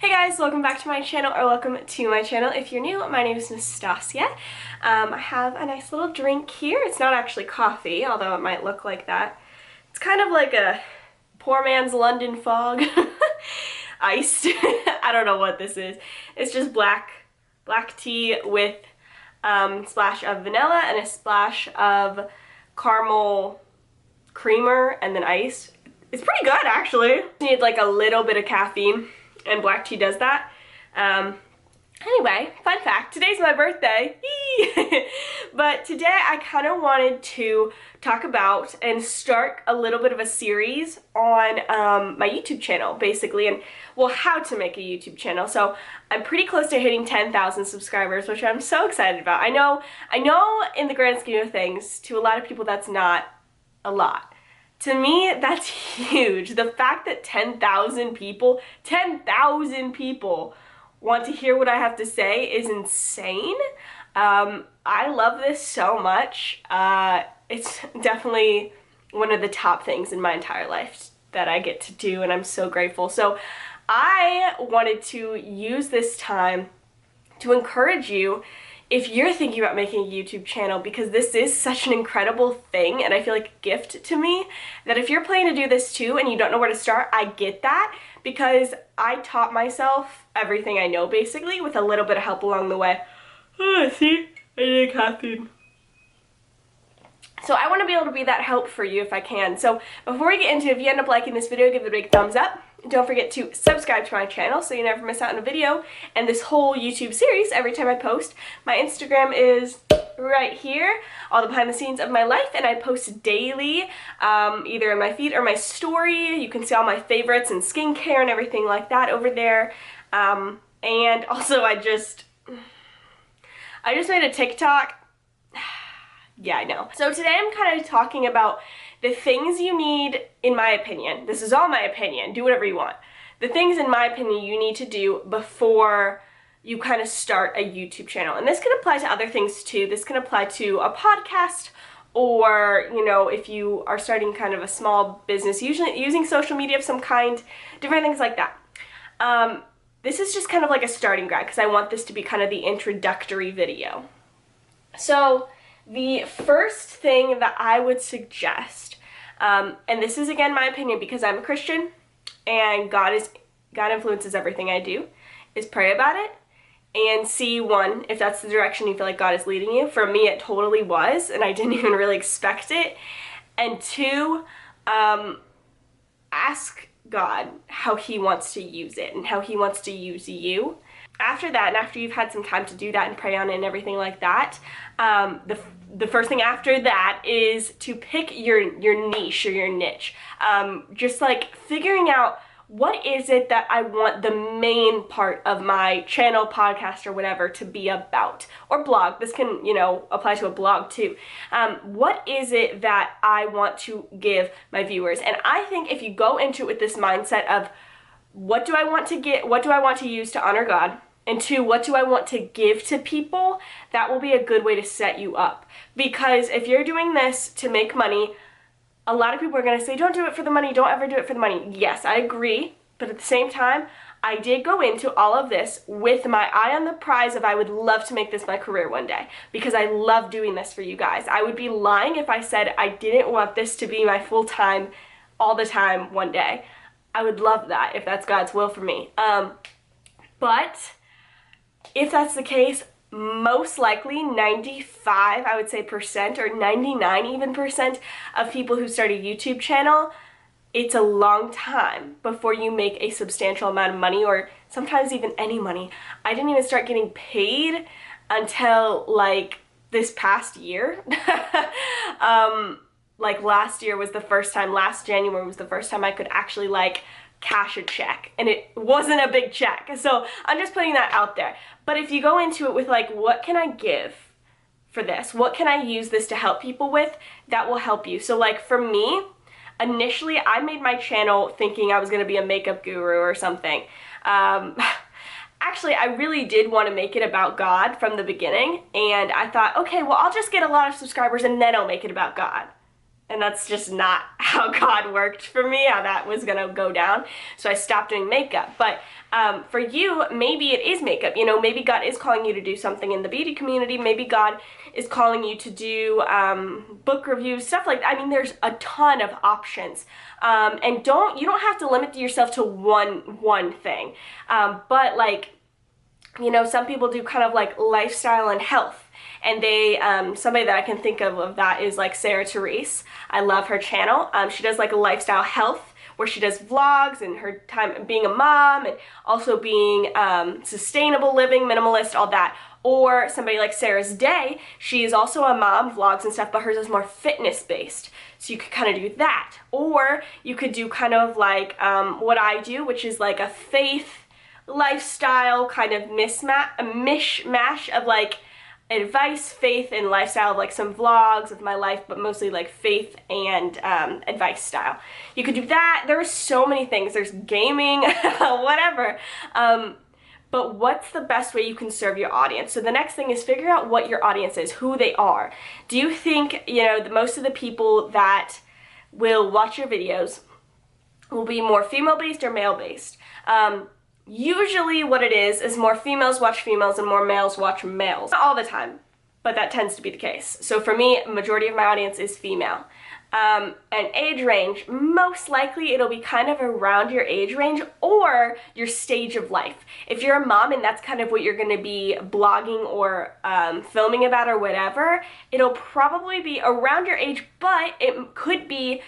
Hey guys, welcome back to my channel, or welcome to my channel. If you're new, my name is Nastasia. I have a nice little drink here. It's not actually coffee, although it might look like that. It's kind of like a poor man's London fog. Iced. I don't know what this is. It's just black tea with a splash of vanilla and a splash of caramel creamer and then ice. It's pretty good, actually. You need like a little bit of caffeine, and black tea does that. Anyway, fun fact, today's my birthday. But today I kind of wanted to talk about and start a little bit of a series on my YouTube channel, basically, and well, how to make a YouTube channel. So I'm pretty close to hitting 10,000 subscribers, which I'm so excited about. I know in the grand scheme of things, to a lot of people that's not a lot. To me, that's huge. The fact that 10,000 people want to hear what I have to say is insane. I love this so much. It's definitely one of the top things in my entire life that I get to do, and I'm so grateful. So I wanted to use this time to encourage you if you're thinking about making a YouTube channel, because this is such an incredible thing and I feel like a gift to me, that if you're planning to do this too and you don't know where to start, I get that, because I taught myself everything I know basically with a little bit of help along the way. Oh, see? I need caffeine. So I want to be able to be that help for you if I can. So before we get into it, if you end up liking this video, give it a big thumbs up. Don't forget to subscribe to my channel so you never miss out on a video and this whole YouTube series every time I post. My Instagram is right here, all the behind the scenes of my life, and I post daily, either in my feed or my story. You can see all my favorites and skincare and everything like that over there. And also I just made a TikTok. Yeah, I know. So today I'm kind of talking about the things you need, in my opinion. This is all my opinion. Do whatever you want. The things, in my opinion, you need to do before you kind of start a YouTube channel. And this can apply to other things too. This can apply to a podcast, or, you know, if you are starting kind of a small business, usually using social media of some kind, different things like that. This is just kind of like a starting guide, because I want this to be kind of the introductory video. So the first thing that I would suggest, and this is again my opinion because I'm a Christian and God influences everything I do, is pray about it and see, one, if that's the direction you feel like God is leading you. For me, it totally was, and I didn't even really expect it. And two, ask God how He wants to use it and how He wants to use you. After that, and after you've had some time to do that and pray on it and everything like that, the first thing after that is to pick your niche or your niche. Just like figuring out, what is it that I want the main part of my channel, podcast, or whatever to be about? Or blog. This can, you know, apply to a blog too. What is it that I want to give my viewers? And I think if you go into it with this mindset of, what do I want to get? What do I want to use to honor God? And two, what do I want to give to people? That will be a good way to set you up. Because if you're doing this to make money, a lot of people are going to say, don't do it for the money, don't ever do it for the money. Yes, I agree. But at the same time, I did go into all of this with my eye on the prize of, I would love to make this my career one day, because I love doing this for you guys. I would be lying if I said I didn't want this to be my full-time, all the time, one day. I would love that if that's God's will for me. But if that's the case, most likely 95, I would say, percent, or 99 even percent of people who start a YouTube channel, it's a long time before you make a substantial amount of money, or sometimes even any money. I didn't even start getting paid until like this past year. Like last year was the first time, last January was the first time I could actually like cash a check, and it wasn't a big check. So I'm just putting that out there. But if you go into it with like, what can I give for this? What can I use this to help people with? That will help you. So like for me, initially I made my channel thinking I was going to be a makeup guru or something. Actually, I really did want to make it about God from the beginning, and I thought, okay, well, I'll just get a lot of subscribers and then I'll make it about God. and that's just not how God worked for me, how that was gonna go down. So I stopped doing makeup. But for you, maybe it is makeup. You know, maybe God is calling you to do something in the beauty community. Maybe God is calling you to do book reviews, stuff like that. I mean, there's a ton of options. And you don't have to limit yourself to one thing. But like, you know, some people do kind of like lifestyle and health. And they, somebody that I can think of that is like Sarah Therese. I love her channel. She does like a lifestyle health where she does vlogs and her time being a mom and also being sustainable living, minimalist, all that. Or somebody like Sarah's Day, she is also a mom, vlogs and stuff, but hers is more fitness based. So you could kind of do that. Or you could do kind of like what I do, which is like a faith, lifestyle kind of mishmash of like advice, faith, and lifestyle, of like some vlogs of my life, but mostly like faith and advice style. You could do that. There are so many things. There's gaming, whatever. But what's the best way you can serve your audience? So the next thing is figure out what your audience is, who they are. Do you think, you know, most of the people that will watch your videos will be more female-based or male-based? Usually what it is more females watch females and more males watch males. Not all the time, but that tends to be the case. So for me, majority of my audience is female. And age range, most likely it'll be kind of around your age range or your stage of life. If you're a mom and that's kind of what you're going to be blogging or filming about or whatever, it'll probably be around your age, but it could be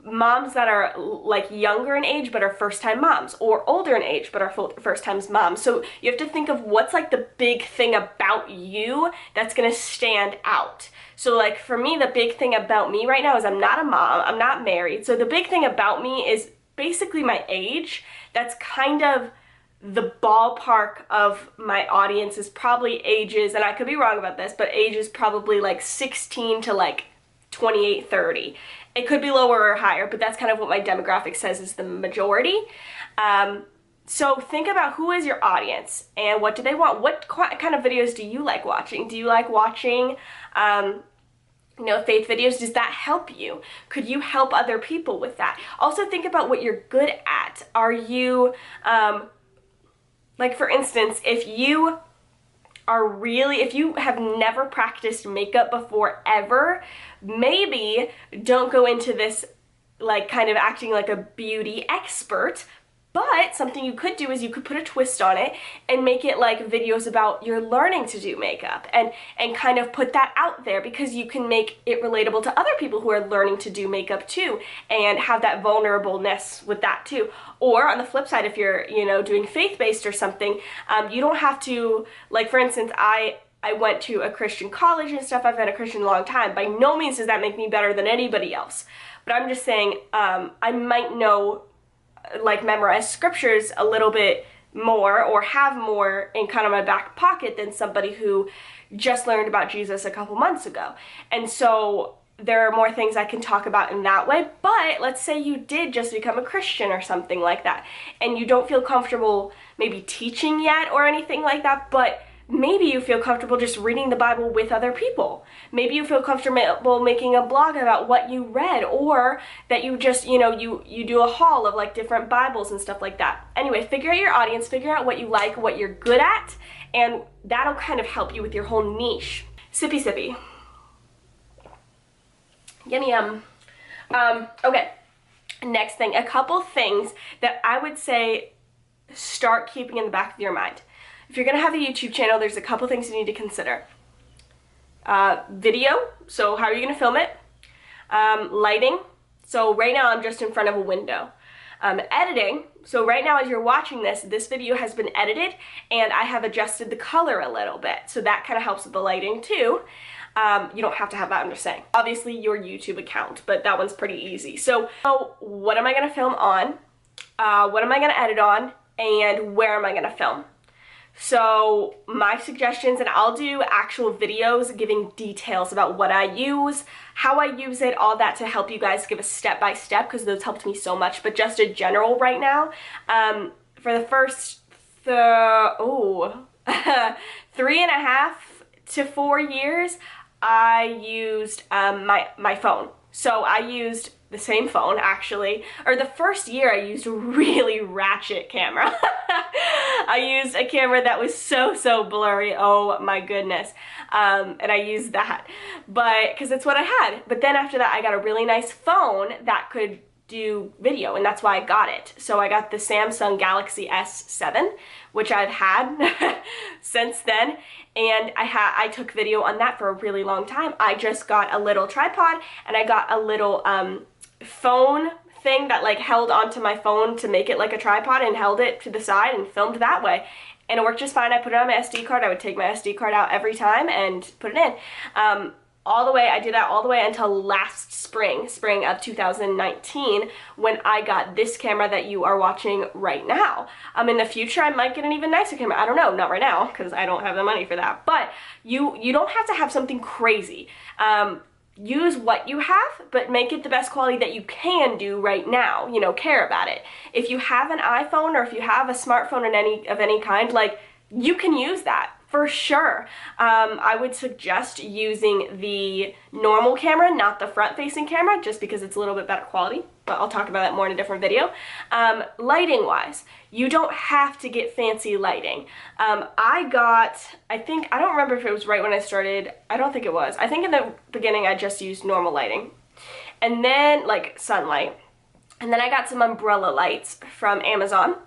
moms that are like younger in age but are first-time moms, or older in age but are first-time moms. So you have to think of what's like the big thing about you that's gonna stand out. So like for me, the big thing about me right now is I'm not a mom, I'm not married. So the big thing about me is basically my age. That's kind of the ballpark of my audience is probably ages, and I could be wrong about this, but ages probably like 16 to like 28, 30. It could be lower or higher, but that's kind of what my demographic says is the majority. So think about who is your audience and what do they want? What kind of videos do you like watching? Do you like watching, you know, faith videos? Does that help you? Could you help other people with that? Also think about what you're good at. Are you, like for instance, if you have never practiced makeup before ever, maybe don't go into this like kind of acting like a beauty expert. But something you could do is you could put a twist on it and make it like videos about your learning to do makeup and kind of put that out there, because you can make it relatable to other people who are learning to do makeup too and have that vulnerableness with that too. Or on the flip side, if you're, you know, doing faith-based or something, you don't have to, like for instance, I went to a Christian college and stuff. I've been a Christian a long time. By no means does that make me better than anybody else. But I'm just saying I might know, like memorize scriptures a little bit more or have more in kind of my back pocket than somebody who just learned about Jesus a couple months ago. And so there are more things I can talk about in that way. But let's say you did just become a Christian or something like that and you don't feel comfortable maybe teaching yet or anything like that, but maybe you feel comfortable just reading the Bible with other people. Maybe you feel comfortable making a blog about what you read, or that you just, you know, you do a haul of like different Bibles and stuff like that. Anyway, figure out your audience, figure out what you like, what you're good at, and that'll kind of help you with your whole niche. Sippy sippy. Yum yum. Okay, next thing, a couple things that I would say start keeping in the back of your mind. If you're gonna have a YouTube channel, there's a couple things you need to consider. Video, so how are you gonna film it? Lighting, so right now I'm just in front of a window. Editing, so right now as you're watching this video has been edited and I have adjusted the color a little bit, so that kind of helps with the lighting too. You don't have to have that, I'm just saying. Obviously your YouTube account, but that one's pretty easy. So what am I gonna film on? What am I gonna edit on? And where am I gonna film? So my suggestions, and I'll do actual videos giving details about what I use, how I use it, all that to help you guys give a step-by-step, because those helped me so much. But just a general right now, for the first 3.5 to 4 years, I used my phone So I used the same phone, actually, or the first year I used a really ratchet camera. I used a camera that was so blurry, oh my goodness, and I used that, but because it's what I had. But then after that I got a really nice phone that could do video, and that's why I got it. So I got the Samsung Galaxy S7, which I've had since then, and I took video on that for a really long time. I just got a little tripod, and I got a little phone thing that like held onto my phone to make it like a tripod, and held it to the side and filmed that way, and it worked just fine. I put it on my SD card. I would take my SD card out every time and put it in. I did that all the way until last spring of 2019, when I got this camera that you are watching right now. In the future I might get an even nicer camera. I don't know, not right now, because I don't have the money for that. But you don't have to have something crazy. Use what you have, but make it the best quality that you can do right now. You know, care about it. If you have an iPhone, or if you have a smartphone of any kind, like, you can use that for sure. I would suggest using the normal camera, not the front-facing camera, just because it's a little bit better quality, but I'll talk about that more in a different video. Lighting-wise, you don't have to get fancy lighting. I don't remember if it was right when I started. I don't think it was. I think in the beginning I just used normal lighting, and then like sunlight, and then I got some umbrella lights from Amazon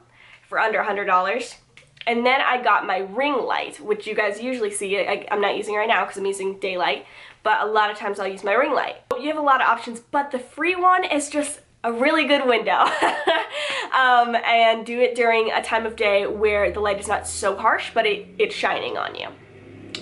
for under $100. And then I got my ring light, which you guys usually see. I'm not using it right now because I'm using daylight, but a lot of times I'll use my ring light. You have a lot of options, but the free one is just a really good window. And do it during a time of day where the light is not so harsh, but it's shining on you.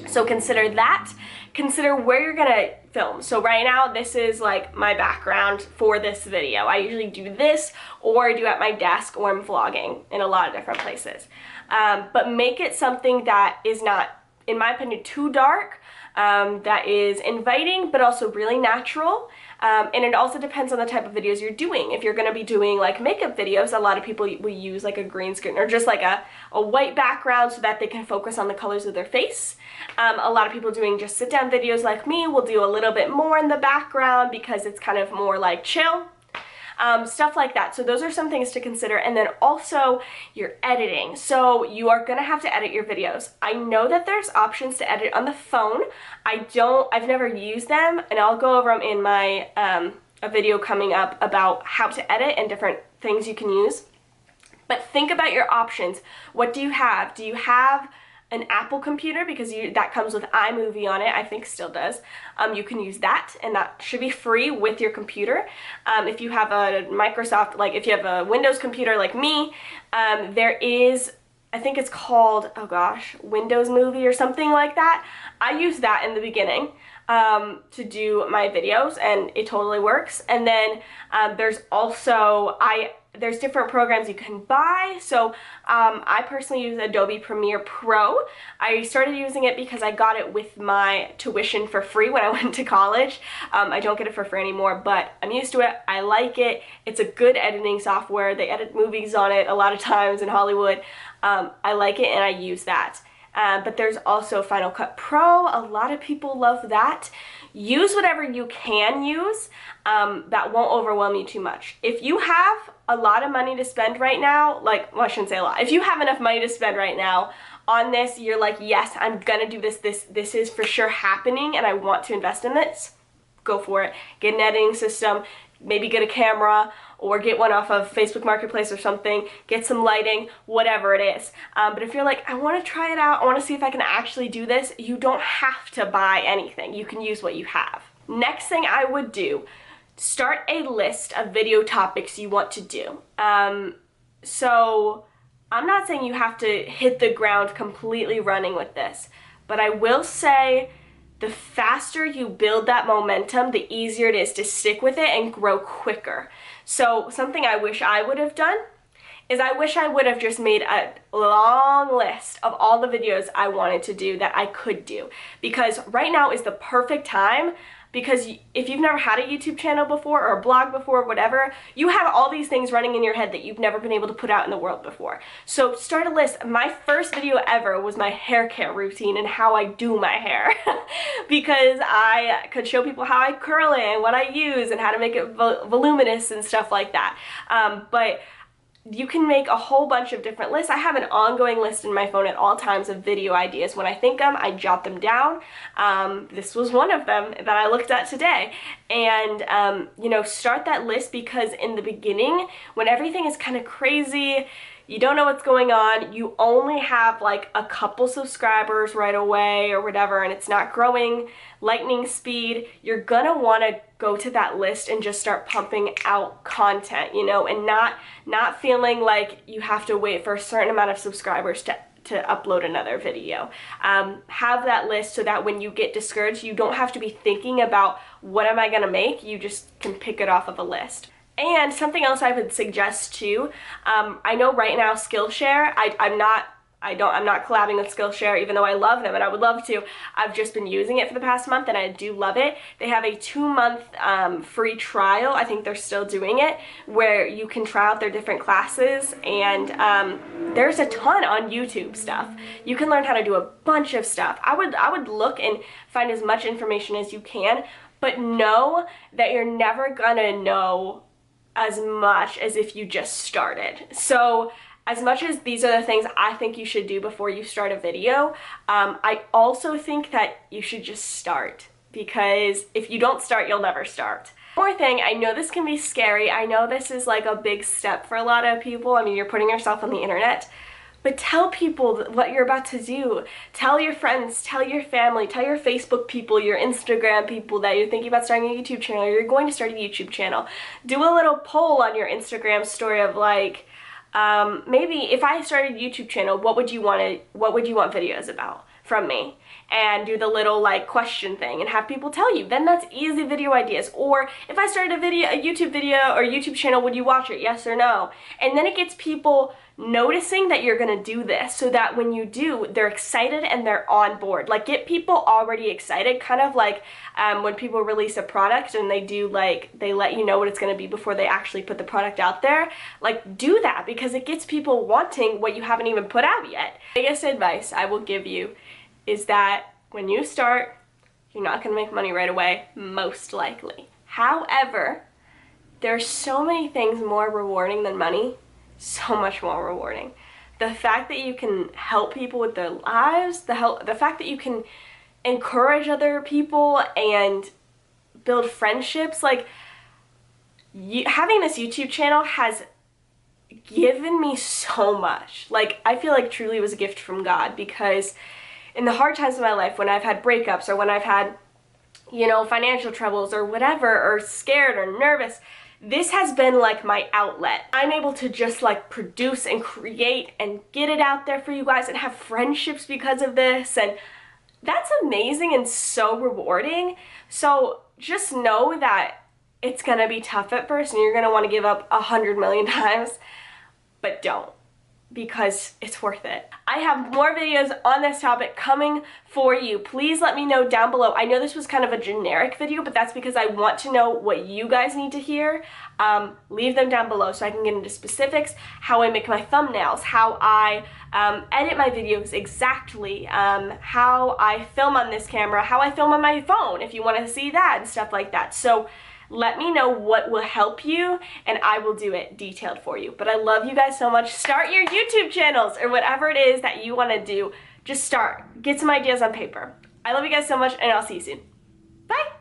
So consider that. Consider where you're gonna film. So right now, this is like my background for this video. I usually do this, or I do at my desk, or I'm vlogging in a lot of different places. But make it something that is not, in my opinion, too dark, that is inviting, but also really natural. And it also depends on the type of videos you're doing. If you're going to be doing like makeup videos, a lot of people will use like a green screen, or just like a white background so that they can focus on the colors of their face. A lot of people doing just sit down videos like me will do a little bit more in the background because it's kind of more like chill. Stuff like that. So those are some things to consider. And then also your editing. So you are gonna have to edit your videos. I know that there's options to edit on the phone. I've never used them, and I'll go over them in my a video coming up about how to edit and different things you can use. But think about your options. What do you have? Do you have an Apple computer? Because that comes with iMovie on it, I think still does. You can use that, and that should be free with your computer. If you have a Microsoft, like if you have a Windows computer like me, there is, I think it's called, oh gosh, Windows Movie or something like that. I used that in the beginning to do my videos, and it totally works. And then there's also, there's different programs you can buy. So I personally use Adobe Premiere Pro. I started using it because I got it with my tuition for free when I went to college. I don't get it for free anymore, but I'm used to it. I like it. It's a good editing software. They edit movies on it a lot of times in Hollywood. I like it, and I use that. But there's also Final Cut Pro. A lot of people love that. Use whatever you can use that won't overwhelm you too much. If you have a lot of money to spend right now, like, well, I shouldn't say a lot. If you have enough money to spend right now on this, you're like, yes, I'm gonna do this. This is for sure happening, and I want to invest in this. Go for it. Get an editing system. Maybe get a camera, or get one off of Facebook Marketplace or something. Get some lighting, whatever it is. But if you're like, I want to try it out, I want to see if I can actually do this, you don't have to buy anything. You can use what you have. Next thing I would do, start a list of video topics you want to do. So I'm not saying you have to hit the ground completely running with this, but I will say the faster you build that momentum, the easier it is to stick with it and grow quicker. So something I wish I would have done is I wish I would have just made a long list of all the videos I wanted to do that I could do, because right now is the perfect time. because if you've never had a YouTube channel before or a blog before or whatever, you have all these things running in your head that you've never been able to put out in the world before. So start a list. My first video ever was my hair care routine and how I do my hair because I could show people how I curl it and what I use and how to make it voluminous and stuff like that. But you can make a whole bunch of different lists. I have an ongoing list in my phone at all times of video ideas. When I think them, I jot them down. This was one of them that I looked at today. And, you know, start that list, because in the beginning, when everything is kind of crazy, you don't know what's going on, you only have like a couple subscribers right away or whatever, and it's not growing lightning speed, you're gonna wanna go to that list and just start pumping out content, you know, and not feeling like you have to wait for a certain amount of subscribers to upload another video. Have that list so that when you get discouraged, you don't have to be thinking about what am I gonna make, you just can pick it off of a list. And something else I would suggest too, I know right now Skillshare, I'm not collabing with Skillshare, even though I love them and I would love to. I've just been using it for the past month and I do love it. They have a 2-month free trial. I think they're still doing it, where you can try out their different classes, and there's a ton on YouTube stuff. You can learn how to do a bunch of stuff. I would look and find as much information as you can, but know that you're never gonna know as much as if you just started. So as much as these are the things I think you should do before you start a video, I also think that you should just start, because if you don't start, you'll never start. One more thing, I know this can be scary. I know this is like a big step for a lot of people. I mean, you're putting yourself on the internet, but tell people what you're about to do. Tell your friends, tell your family, tell your Facebook people, your Instagram people that you're thinking about starting a YouTube channel, or you're going to start a YouTube channel. Do a little poll on your Instagram story of like, maybe if I started a YouTube channel, what would you want videos about from me? And do the little like question thing and have people tell you. Then that's easy video ideas. Or if I started a YouTube video or YouTube channel, would you watch it? Yes or no? And then it gets people noticing that you're gonna do this, so that when you do, they're excited and they're on board. Like, get people already excited, kind of like when people release a product and they do like, they let you know what it's gonna be before they actually put the product out there. Like, do that, because it gets people wanting what you haven't even put out yet. Biggest advice I will give you is that when you start, you're not gonna make money right away, most likely. However, there's so many things more rewarding than money. So much more rewarding. The fact that you can help people with their lives, the fact that you can encourage other people and build friendships, like, having this YouTube channel has given me so much. Like, I feel like truly it was a gift from God, because in the hard times of my life, when I've had breakups or when I've had, you know, financial troubles or whatever, or scared or nervous, this has been like my outlet. I'm able to just like produce and create and get it out there for you guys and have friendships because of this, and that's amazing and so rewarding. So just know that it's gonna be tough at first and you're gonna want to give up 100 million times, but don't, because it's worth it. I have more videos on this topic coming for you. Please let me know down below. I know this was kind of a generic video, but that's because I want to know what you guys need to hear. Leave them down below so I can get into specifics, how I make my thumbnails, how I edit my videos exactly, how I film on this camera, how I film on my phone, if you want to see that and stuff like that. So let me know what will help you, and I will do it detailed for you. But I love you guys so much. Start your YouTube channels, or whatever it is that you want to do. Just start. Get some ideas on paper. I love you guys so much, and I'll see you soon. Bye!